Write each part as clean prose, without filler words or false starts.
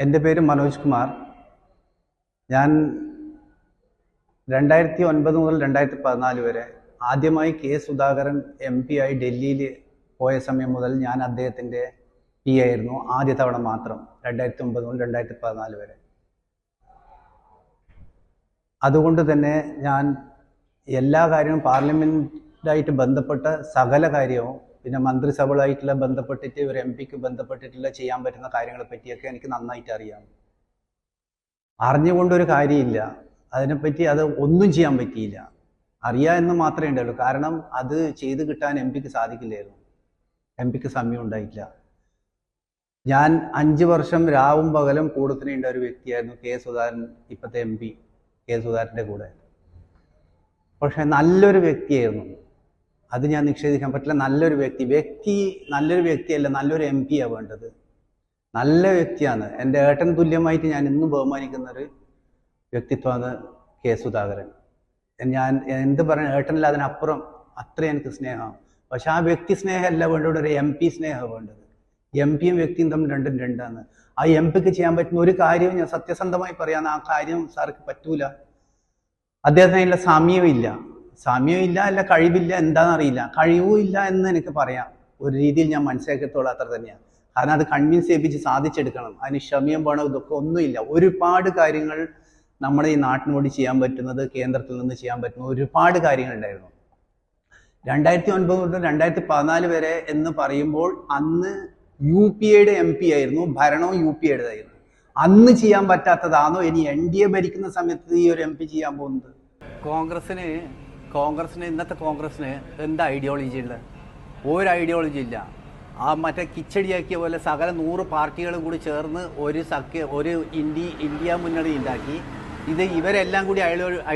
എൻ്റെ പേര് മനോജ് കുമാർ. ഞാൻ 2009 മുതൽ 2014 വരെ ആദ്യമായി കെ സുധാകരൻ MP ആയി ഡൽഹിയിൽ പോയ സമയം മുതൽ ഞാൻ അദ്ദേഹത്തിൻ്റെ PA ആയിരുന്നു. ആദ്യ തവണ മാത്രം 2009 മുതൽ 2014 വരെ. അതുകൊണ്ട് തന്നെ ഞാൻ എല്ലാ കാര്യവും പാർലമെൻറ്റായിട്ട് ബന്ധപ്പെട്ട സകല കാര്യവും പിന്നെ മന്ത്രിസഭകളായിട്ടുള്ള ബന്ധപ്പെട്ടിട്ട് ഒരു MP-ക്ക് ബന്ധപ്പെട്ടിട്ടുള്ള ചെയ്യാൻ പറ്റുന്ന കാര്യങ്ങളെ പറ്റിയൊക്കെ എനിക്ക് നന്നായിട്ട് അറിയാം. അറിഞ്ഞുകൊണ്ടൊരു കാര്യമില്ല, അതിനെപ്പറ്റി അത് ഒന്നും ചെയ്യാൻ പറ്റിയില്ല. അറിയാം എന്ന് മാത്രമേ ഉണ്ടാവുള്ളൂ. കാരണം അത് ചെയ്ത് കിട്ടാൻ MP-ക്ക് സാധിക്കില്ലായിരുന്നു. MP-ക്ക് സമയം ഉണ്ടായിട്ടില്ല. ഞാൻ 5 വർഷം രാവും പകലും കൂടത്തിനുണ്ട ഒരു വ്യക്തിയായിരുന്നു കെ സുധാകരൻ, ഇപ്പോഴത്തെ MP കെ സുധാകരൻ്റെ കൂടെ. പക്ഷെ നല്ലൊരു വ്യക്തിയായിരുന്നു, അത് ഞാൻ നിഷേധിക്കാൻ പറ്റില്ല. നല്ലൊരു വ്യക്തി നല്ലൊരു വ്യക്തിയല്ല, നല്ലൊരു MP-യാണ് വേണ്ടത്. നല്ല വ്യക്തിയാണ്. എൻ്റെ ഏട്ടൻ തുല്യമായിട്ട് ഞാൻ ഇന്നും ബഹുമാനിക്കുന്നൊരു വ്യക്തിത്വമാണ് കെ സുധാകരൻ. ഞാൻ എന്ത് പറയുക, ഏട്ടനല്ല, അതിനപ്പുറം അത്രയും എനിക്ക് സ്നേഹമാണ്. പക്ഷെ ആ വ്യക്തി സ്നേഹമല്ല വേണ്ടത്, ഒരു MP സ്നേഹമാണ് വേണ്ടത്. MP-യും വ്യക്തിയും തമ്മിൽ രണ്ടും രണ്ടാണ്. ആ MP-ക്ക് ചെയ്യാൻ പറ്റുന്ന ഒരു കാര്യവും ഞാൻ സത്യസന്ധമായി പറയാൻ, ആ കാര്യം സാർക്ക് പറ്റൂല. അദ്ദേഹത്തിനുള്ള സമയമില്ല, അല്ല കഴിവില്ല, എന്താണെന്നറിയില്ല. കഴിവും ഇല്ല എന്ന് എനിക്ക് പറയാം. ഒരു രീതിയിൽ ഞാൻ മനസ്സിലാക്കിയത്തോളം അത്ര തന്നെയാണ്. കാരണം അത് കൺവിൻസ് ചെയ്യിപ്പിച്ച് സാധിച്ചെടുക്കണം. അതിന് ക്ഷമയും വേണം, ഇതൊക്കെ ഒന്നുമില്ല. ഒരുപാട് കാര്യങ്ങൾ നമ്മുടെ ഈ നാട്ടിന് വേണ്ടി ചെയ്യാൻ പറ്റുന്നത്, കേന്ദ്രത്തിൽ നിന്ന് ചെയ്യാൻ പറ്റുന്ന ഒരുപാട് കാര്യങ്ങളുണ്ടായിരുന്നു. 2009 മുതൽ 2014 വരെ എന്ന് പറയുമ്പോൾ അന്ന് UP-യുടെ MP ആയിരുന്നു, ഭരണവും UP-യുടേതായിരുന്നു. അന്ന് ചെയ്യാൻ പറ്റാത്തതാണോ ഇനി NDA ഭരിക്കുന്ന സമയത്ത് ഈ ഒരു MP ചെയ്യാൻ പോകുന്നത്? കോൺഗ്രസിന് ഇന്നത്തെ കോൺഗ്രസിന് എന്താ ഐഡിയോളജി ഉള്ളത്? ഒരു ഐഡിയോളജി ഇല്ല. ആ മറ്റേ കിച്ചടിയാക്കിയ പോലെ സകല 100 പാർട്ടികൾ കൂടി ചേർന്ന് ഒരു ഇന്ത്യ മുന്നണി ഉണ്ടാക്കി. ഇത് ഇവരെല്ലാം കൂടി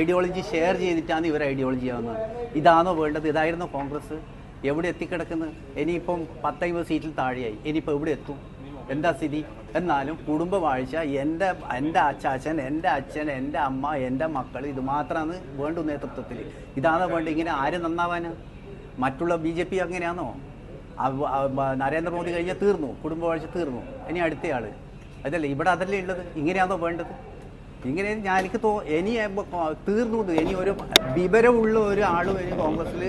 ഐഡിയോളജി ഷെയർ ചെയ്തിട്ടാണ് ഇവർ ഐഡിയോളജി ആവുന്നത്. ഇതാണോ വേണ്ടത്? ഇതായിരുന്നു കോൺഗ്രസ്. എവിടെ എത്തിക്കിടക്കുന്നത്? ഇനിയിപ്പം 10-50 സീറ്റിൽ താഴെയായി. ഇനിയിപ്പോൾ എവിടെ എത്തും? എന്താ സ്ഥിതി? എന്നാലും കുടുംബവാഴ്ച, എൻ്റെ അച്ചാച്ചൻ, എൻ്റെ അച്ഛൻ, എൻ്റെ അമ്മ, എൻ്റെ മക്കൾ, ഇത് മാത്രമാണ് വേണ്ടു നേതൃത്വത്തിൽ. ഇതാണോ വേണ്ട? ഇങ്ങനെ ആര് നന്നാവാനാ? മറ്റുള്ള BJP അങ്ങനെയാണോ? നരേന്ദ്രമോദി കഴിഞ്ഞാൽ തീർന്നു, കുടുംബവാഴ്ച തീർന്നു, ഇനി അടുത്തയാൾ. അതല്ലേ ഇവിടെ, അതല്ലേ ഉള്ളത്? ഇങ്ങനെയാണോ വേണ്ടത്? ഇങ്ങനെ എനിക്ക് ഇനി തീർന്നു. ഇനി ഒരു വിവരമുള്ള ഒരാളും ഇനി കോൺഗ്രസ്സിൽ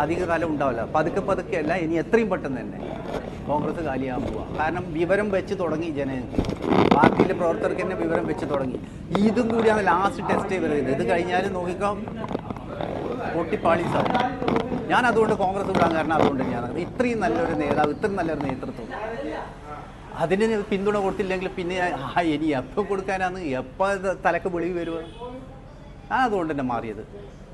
അധിക കാലം ഉണ്ടാവില്ല. പതുക്കെ അല്ല, ഇനി എത്രയും പെട്ടെന്ന് തന്നെ കോൺഗ്രസ് കാലിയാകാൻ പോവുക. കാരണം വിവരം വെച്ച് തുടങ്ങി ജനങ്ങൾക്ക്, പാർട്ടിയിലെ പ്രവർത്തകർക്ക് തന്നെ വിവരം വെച്ച് തുടങ്ങി. ഇതും കൂടിയാണ് ലാസ്റ്റ് ടെസ്റ്റ് വരുന്നത്. ഇത് കഴിഞ്ഞാലും നോക്കിക്കാം പൊട്ടിപ്പാളീസാവും. ഞാൻ അതുകൊണ്ട് കോൺഗ്രസ് വിടാൻ കാരണം അതുകൊണ്ട് തന്നെയാണ്. ഇത്രയും നല്ലൊരു നേതാവ്, ഇത്രയും നല്ലൊരു നേതൃത്വം, അതിന് പിന്തുണ കൊടുത്തില്ലെങ്കിൽ പിന്നെ ഇനി എപ്പോൾ കൊടുക്കാനാണ്? എപ്പോൾ തലക്ക് വെളിവ് വരുക? ഞാൻ അതുകൊണ്ട് തന്നെ മാറിയത്.